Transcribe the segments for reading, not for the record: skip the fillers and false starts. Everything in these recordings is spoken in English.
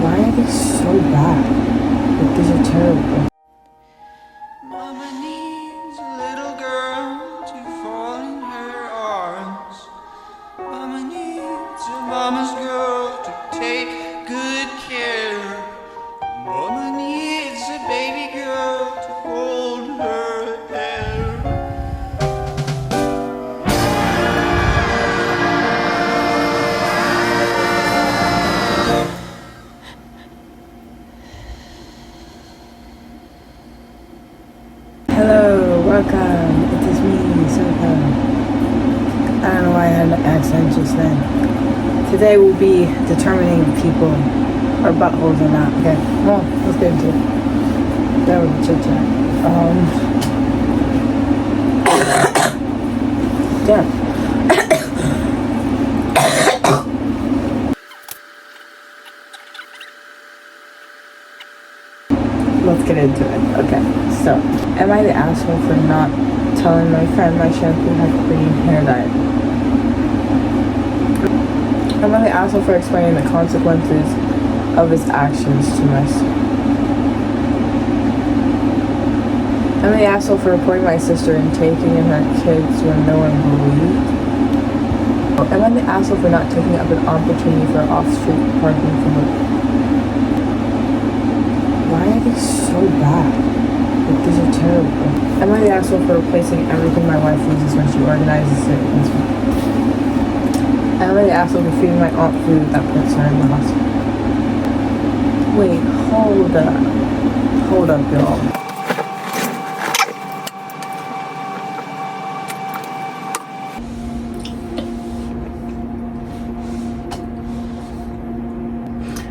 Why are they so bad? Like, these are terrible. Mama needs a little girl to fall in her arms. Mama needs a mama's girl to take good care. Mama needs a baby girl to hold her hair. Hello, welcome. It is me, Sophieee. I don't know why I had an accent just then. Today we'll be determining if people are buttholes or not. Okay, well, let's get into it. That was a chit chat. Yeah. Let's get into it. Okay, so am I the asshole for not telling my friend my shampoo had green hair dye? Am I the asshole for explaining the consequences of his actions to my son? Am I the asshole for reporting my sister and taking in her kids when no one believed? Am I the asshole for not taking up an opportunity for off-street parking for her? Why are they so bad? Like, these are terrible. Am I the asshole for replacing everything my wife uses when she organizes it? Am I the asshole for feeding my aunt food that puts her in the hospital? Wait, hold up. Hold up, y'all.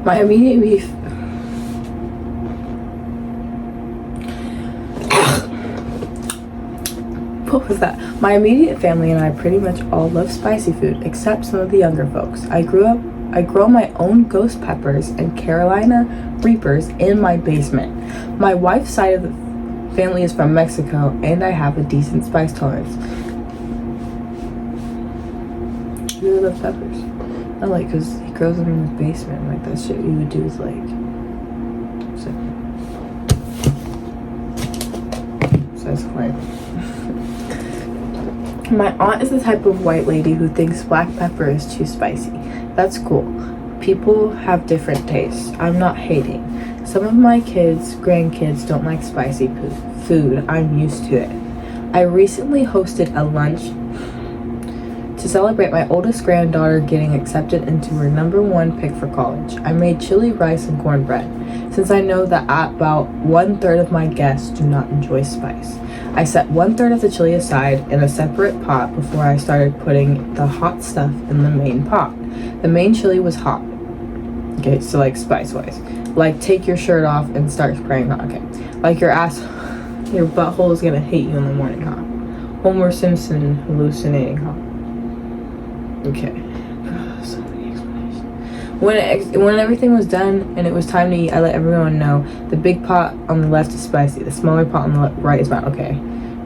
My immediate beef. What was that? My immediate family and I pretty much all love spicy food, except some of the younger folks. I grow my own ghost peppers and Carolina Reapers in my basement. My wife's side of the family is from Mexico, and I have a decent spice tolerance. He really loves peppers. I like, because he grows them in his basement. Like, that shit you would do is like... So that's fine. My aunt is the type of white lady who thinks black pepper is too spicy. That's cool. People have different tastes. I'm not hating. Some of my grandkids don't like spicy food. I'm used to it. I recently hosted a lunch to celebrate my oldest granddaughter getting accepted into her #1 pick for college. I made chili rice and cornbread, since I know that about 1/3 of my guests do not enjoy spice. I set 1/3 of the chili aside in a separate pot before I started putting the hot stuff in the main pot. The main chili was hot. Okay, so like spice-wise. Like, take your shirt off and start spraying hot. Okay. Like your butthole is gonna hate you in the morning hot. Homer Simpson hallucinating hot. Okay. So many explanations. When everything was done and it was time to eat, I let everyone know the big pot on the left is spicy. The smaller pot on the right is not okay.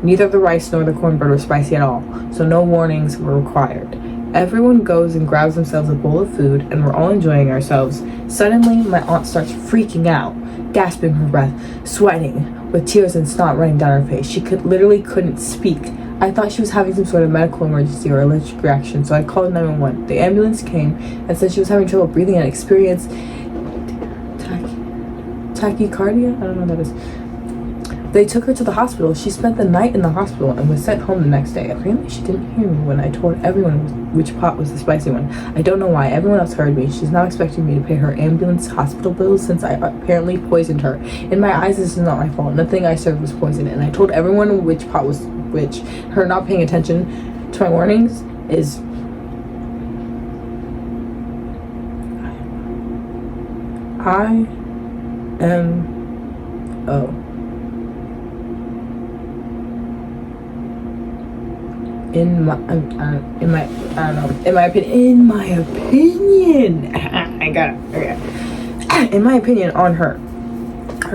Neither the rice nor the cornbread were spicy at all, so no warnings were required. Everyone goes and grabs themselves a bowl of food, and we're all enjoying ourselves. Suddenly, my aunt starts freaking out, gasping for breath, sweating, with tears and snot running down her face. She literally couldn't speak. I thought she was having some sort of medical emergency or allergic reaction, so I called 911. The ambulance came and said she was having trouble breathing and experienced tachycardia? I don't know what that is. They took her to the hospital. She spent the night in the hospital and was sent home the next day. Apparently, she didn't hear me when I told everyone which pot was the spicy one. I don't know why. Everyone else heard me. She's now expecting me to pay her ambulance hospital bills since I apparently poisoned her. In my eyes, this is not my fault. Nothing I served was poison, and I told everyone which pot was which. Her not paying attention to my warnings is... I-M-O. In my opinion, I got it. Okay. In my opinion, on her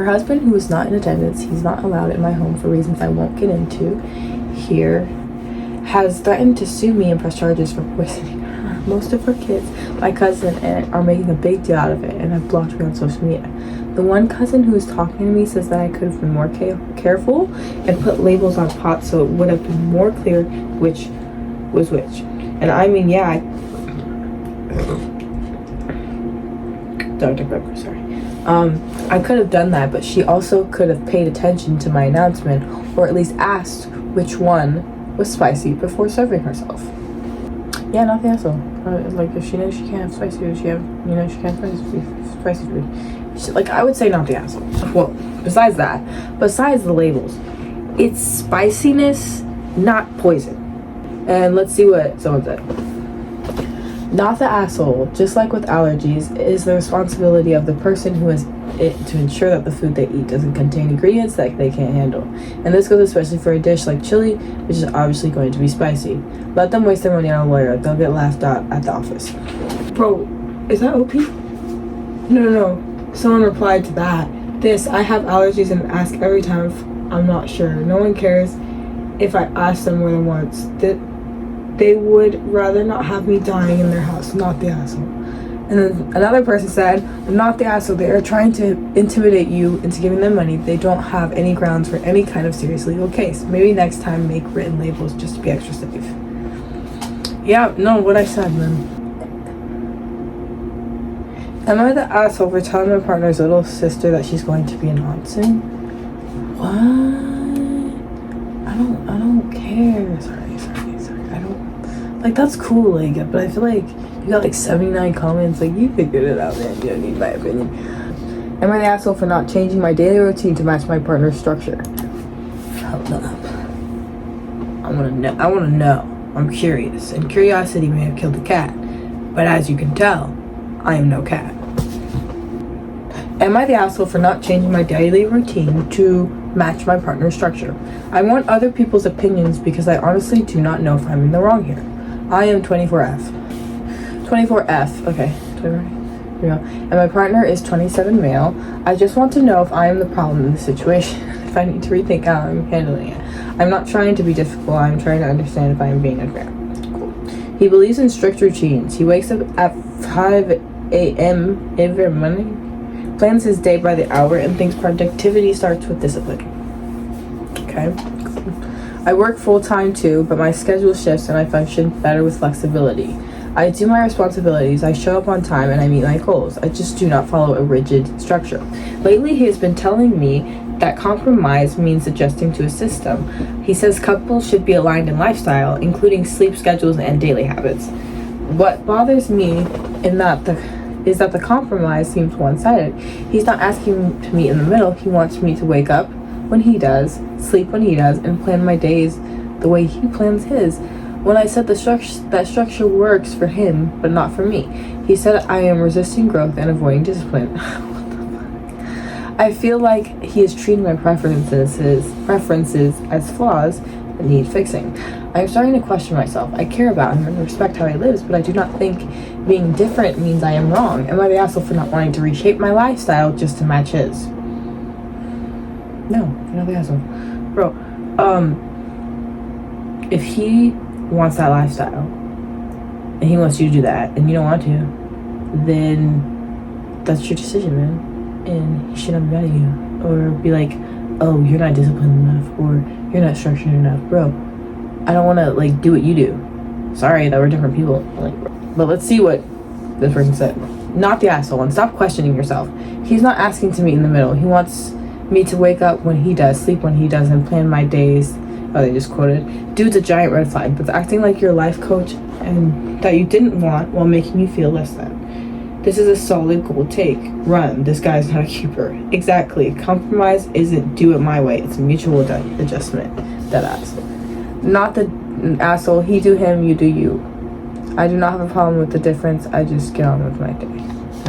husband, who was not in attendance, he's not allowed in my home for reasons I won't get into here, has threatened to sue me and press charges for poisoning her. Most of her kids, my cousin and aunt, are making a big deal out of it and have blocked me on social media. The one cousin who is talking to me says that I could have been more careful and put labels on pots so it would have been more clear which was which. And I mean, yeah, Dr. Pepper, sorry. I could have done that, but she also could have paid attention to my announcement, or at least asked which one was spicy before serving herself. Yeah, not the asshole. Like, if she knows she can't have spicy food, she can't have spicy food. Like, I would say not the asshole. Well, besides the labels, it's spiciness, not poison. And let's see what someone said. Not the asshole, just like with allergies, it is the responsibility of the person who has it to ensure that the food they eat doesn't contain ingredients that they can't handle. And this goes especially for a dish like chili, which is obviously going to be spicy. Let them waste their money on a lawyer. They'll get laughed at the office. Bro, is that OP? No. Someone replied to that. I have allergies and ask every time if I'm not sure. No one cares if I ask them more than once. They would rather not have me dying in their house, not the asshole. And then another person said, not the asshole, they are trying to intimidate you into giving them money. They don't have any grounds for any kind of serious legal case. Maybe next time make written labels just to be extra safe. Yeah, no, what I said, man. Am I the asshole for telling my partner's little sister that she's going to be an aunt soon? What? I don't care. Sorry. I don't, like, that's cool, like, but I feel like you got like 79 comments, like, you figured it out, man. You don't need my opinion. Am I the asshole for not changing my daily routine to match my partner's structure? Hold up. I wanna know. I'm curious, and curiosity may have killed the cat, but as you can tell, I am no cat. Am I the asshole for not changing my daily routine to match my partner's structure? I want other people's opinions because I honestly do not know if I'm in the wrong here. I am 24F. 24F, okay. Here we go. And my partner is 27 male. I just want to know if I am the problem in the situation, if I need to rethink how I'm handling it. I'm not trying to be difficult, I'm trying to understand if I am being unfair. Cool. He believes in strict routines. He wakes up at 5 a.m. every morning, plans his day by the hour, and thinks productivity starts with discipline. Okay. I work full-time too, but my schedule shifts and I function better with flexibility. I do my responsibilities, I show up on time, and I meet my goals. I just do not follow a rigid structure. Lately, he has been telling me that compromise means adjusting to a system. He says couples should be aligned in lifestyle, including sleep schedules and daily habits. What bothers me is that the compromise seems one-sided. He's not asking to meet in the middle. He wants me to wake up when he does, sleep when he does, and plan my days the way he plans his. When I said that structure works for him, but not for me, he said I am resisting growth and avoiding discipline. What the fuck? I feel like he is treating my preferences as flaws that need fixing. I am starting to question myself. I care about him and respect how he lives, but I do not think being different means I am wrong. Am I the asshole for not wanting to reshape my lifestyle just to match his? No, you're not the asshole. Bro, if he wants that lifestyle and he wants you to do that and you don't want to, then that's your decision, man. And he shouldn't be mad at you or be like, oh, you're not disciplined enough or you're not structured enough. Bro, I don't want to like do what you do. Sorry that we're different people. Like, but let's see what this person said. Not the asshole, and stop questioning yourself. He's not asking to meet in the middle. He wants me to wake up when he does, sleep when he does, and plan my days. Oh, they just quoted. Dude's a giant red flag, but acting like your life coach and that you didn't want while making you feel less than. This is a solid goal take. Run. This guy's not a keeper. Exactly. Compromise isn't do it my way. It's mutual adjustment. Deadass. Not the asshole. He do him, you do you. I do not have a problem with the difference. I just get on with my day.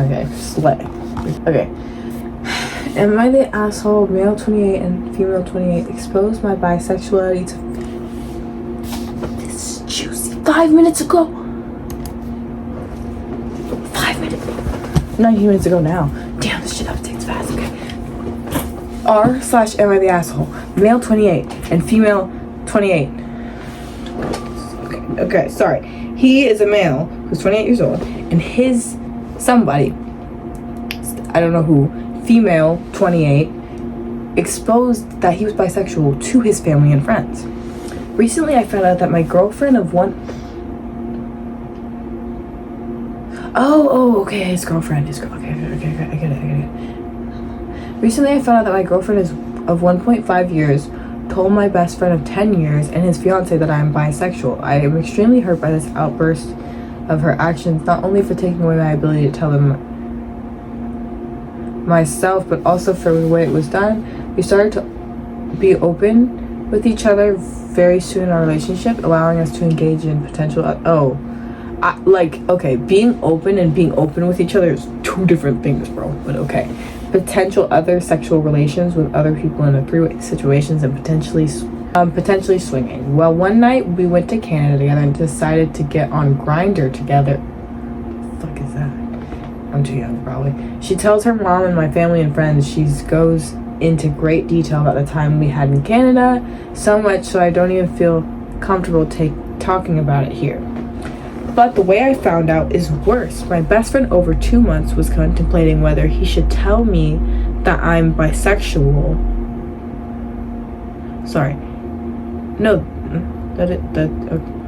Okay. Slay. Okay. Am I the asshole, male 28 and female 28, expose my bisexuality to... This is juicy. 5 minutes ago. 5 minutes. 19 minutes ago now. Damn, this shit updates fast. Okay. r/am I the asshole, male 28 and female 28. Okay, sorry. He is a male who's 28 years old, and his somebody, I don't know who, female, 28, exposed that he was bisexual to his family and friends. Recently, I found out that my girlfriend of one... okay, his girlfriend. Okay, I get it. Recently, I found out that my girlfriend is of 1.5 years told my best friend of 10 years and his fiance that I am bisexual. I am extremely hurt by this outburst of her actions, not only for taking away my ability to tell them myself, but also for the way it was done. We started to be open with each other very soon in our relationship, allowing us to engage in potential... being open and being open with each other is two different things, bro, but okay. Potential other sexual relations with other people in a three-way situations and potentially swinging. Well, one night we went to Canada together and decided to get on Grindr together. What the fuck is that? I'm too young, probably. She tells her mom and my family and friends. She goes into great detail about the time we had in Canada, so much so I don't even feel comfortable talking about it here. But the way I found out is worse. My best friend over 2 months was contemplating whether he should tell me that I'm bisexual. Sorry. No,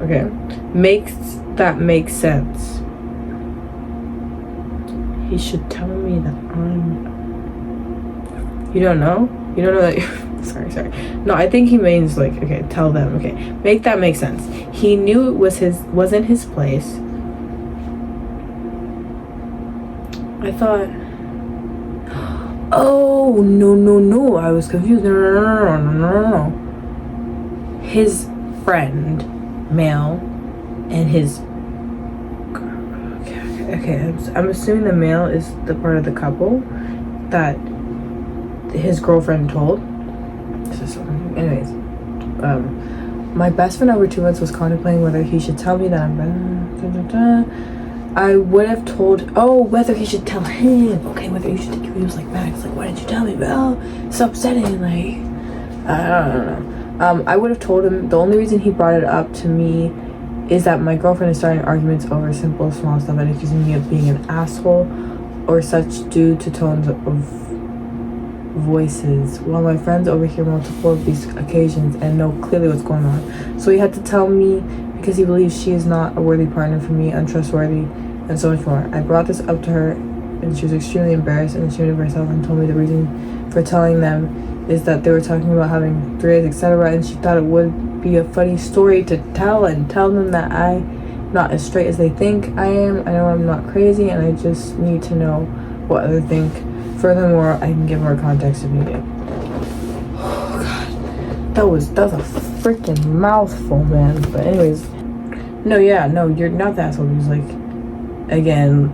okay. Makes sense. He should tell me that You don't know? You don't know that sorry. No, I think he means like, okay, tell them. Okay, make that make sense. He knew it wasn't his place. I thought, oh, no, I was confused. No. His friend, male, and his... Okay, I'm assuming the male is the part of the couple that his girlfriend told. Anyways, my best friend over 2 months was contemplating whether he should tell me that I'm... I would have told... whether he should tell him. Okay, whether you should... He was like, Max, like, why didn't you tell me? Well, it's upsetting, like... I don't know. I would have told him. The only reason he brought it up to me is that my girlfriend is starting arguments over simple, small stuff and accusing me of being an asshole or such due to tones of voices, while my friends overhear multiple of these occasions and know clearly what's going on. So he had to tell me because he believes she is not a worthy partner for me, untrustworthy, and so much more. I brought this up to her and she was extremely embarrassed and ashamed of herself and told me the reason for telling them is that they were talking about having threes, etc., and she thought it would be a funny story to tell them that I'm not as straight as they think I am. I know I'm not crazy and I just need to know what others think. Furthermore, I can give more context if needed. Oh god, that was a freaking mouthful, man. But anyways, no, you're not the asshole. He's like, again,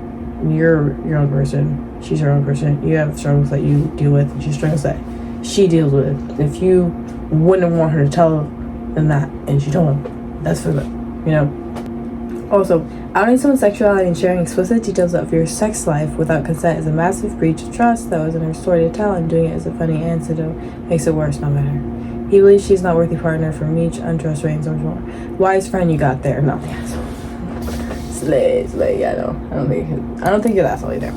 you're your own person. She's her own person. You have struggles that you deal with, and she's struggles that she deals with. If you wouldn't want her to tell them that, and she told him, that's for them, you know. Also, outing someone's sexuality and sharing explicit details of your sex life without consent is a massive breach of trust. That wasn't her story to tell, and doing it as a funny antidote makes it worse, no matter. He believes she's not worthy partner for me, untrustworthy, and so much more. Wise friend you got there. No, the asshole. Slay, yeah, no. I don't think you're the asshole either.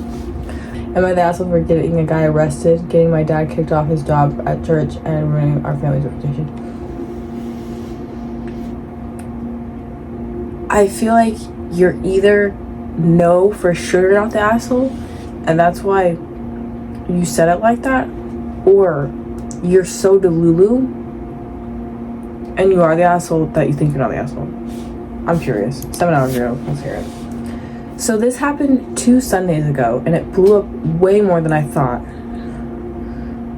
Am I the asshole for getting a guy arrested, getting my dad kicked off his job at church, and ruining our family's reputation? I feel like you're either no, for sure you're not the asshole, and that's why you said it like that, or you're so delulu and you are the asshole that you think you're not the asshole. I'm curious. 7 hours ago. Let's hear it. So this happened 2 Sundays ago, and it blew up way more than I thought.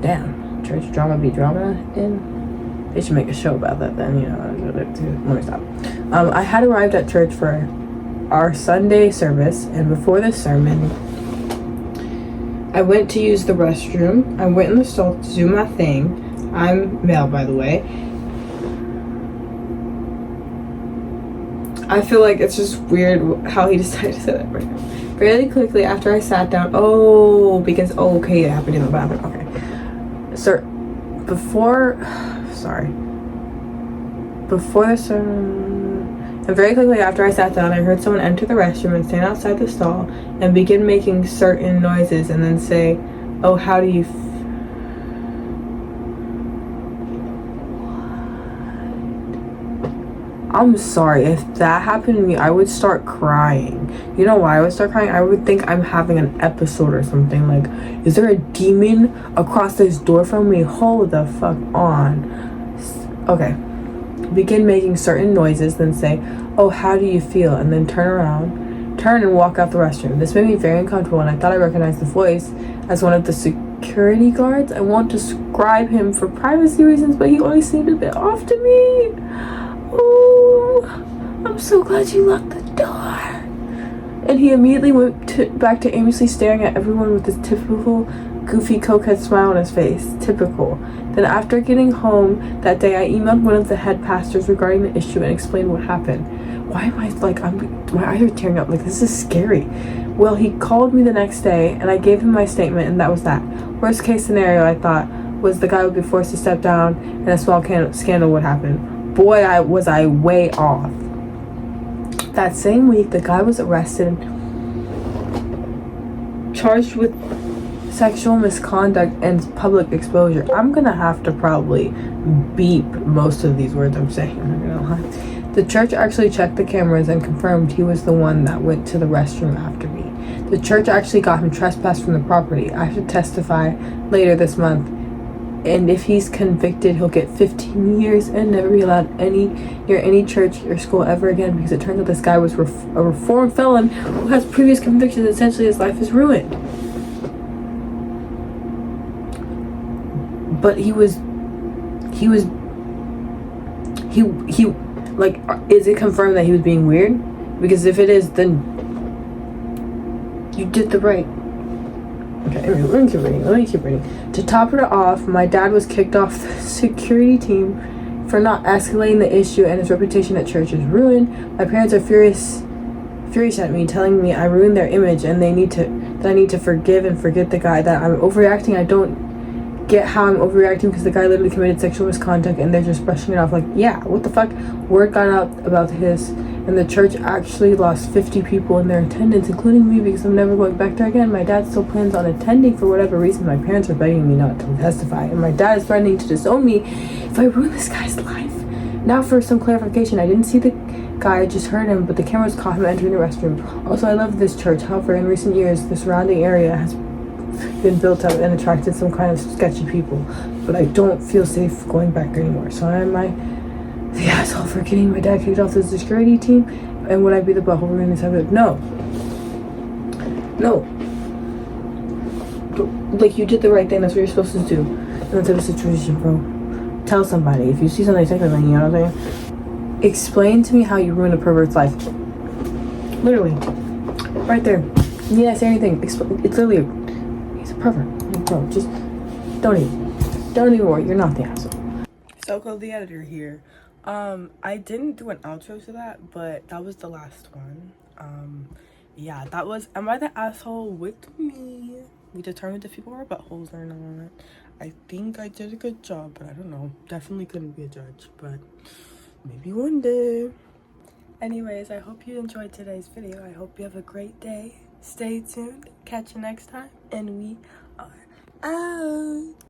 Damn, church drama be drama in? They should make a show about that then, you know. Let me stop. I had arrived at church for our Sunday service, and before the sermon, I went to use the restroom. I went in the stall to do my thing. I'm male, by the way. I feel like it's just weird how he decided to say that right now. Fairly quickly after I sat down, okay, it happened in the bathroom. Okay. So, before the sermon, And very quickly after I sat down, I heard someone enter the restroom and stand outside the stall and begin making certain noises and then say, "Oh, how do you I'm sorry, if that happened to me, I would start crying. You know why I would start crying? I would think I'm having an episode or something. Like, is there a demon across this door from me? Hold the fuck on. Okay. Begin making certain noises, then say, "Oh, how do you feel?" And then turn and walk out the restroom. This made me very uncomfortable, and I thought I recognized the voice as one of the security guards. I won't describe him for privacy reasons, but he always seemed a bit off to me. Oh, I'm so glad you locked the door. And he immediately went back to aimlessly staring at everyone with his typical goofy cokehead smile on his face. Typical. Then after getting home that day, I emailed one of the head pastors regarding the issue and explained what happened. Why am I like, my eyes are tearing up, like this is scary. Well, he called me the next day and I gave him my statement, and that was that. Worst case scenario, I thought, was the guy would be forced to step down and a small scandal would happen. Boy, was I way off. That same week, the guy was arrested, charged with sexual misconduct and public exposure. I'm gonna have to probably beep most of these words I'm saying, I'm not gonna lie. The church actually checked the cameras and confirmed he was the one that went to the restroom after me. The church actually got him trespassed from the property. I have to testify later this month, and if he's convicted, he'll get 15 years and never be allowed near any church or school ever again, because it turns out this guy was a reformed felon who has previous convictions. Essentially, his life is ruined. But he like, is it confirmed that he was being weird? Because if it is, then you did the right. Okay, anyway, let me keep reading. To top it off, my dad was kicked off the security team for not escalating the issue, and his reputation at church is ruined. My parents are furious at me, telling me I ruined their image and that I need to forgive and forget the guy, that I'm overreacting. I don't get how I'm overreacting because the guy literally committed sexual misconduct and they're just brushing it off. Like, yeah, what the fuck? Word got out about his, and the church actually lost 50 people in their attendance, including me, because I'm never going back there again. My dad still plans on attending for whatever reason. My parents are begging me not to testify, and my dad is threatening to disown me if I ruin this guy's life. Now for some clarification, I didn't see the guy, I just heard him, but the cameras caught him entering the restroom. Also, I love this church. However, in recent years, the surrounding area has been built up and attracted some kind of sketchy people, but I don't feel safe going back there anymore. So am I the asshole for getting my dad kicked off the security team, and would I be the butthole ruining this episode? No. Like, you did the right thing. That's what you're supposed to do in that type of situation, bro. Tell somebody if you see something sexual, you know what I'm saying? Explain to me how you ruined a pervert's life. Literally, right there. You need I say anything? It's literally he's a pervert. Like, bro, just don't even worry. You're not the asshole. So the editor here. I didn't do an outro to that, but that was the last one. Yeah, that was Am I the Asshole with me? We determined if people were buttholes or not. I think I did a good job, but I don't know. Definitely couldn't be a judge, but maybe one day. Anyways, I hope you enjoyed today's video. I hope you have a great day. Stay tuned. Catch you next time, and we are out.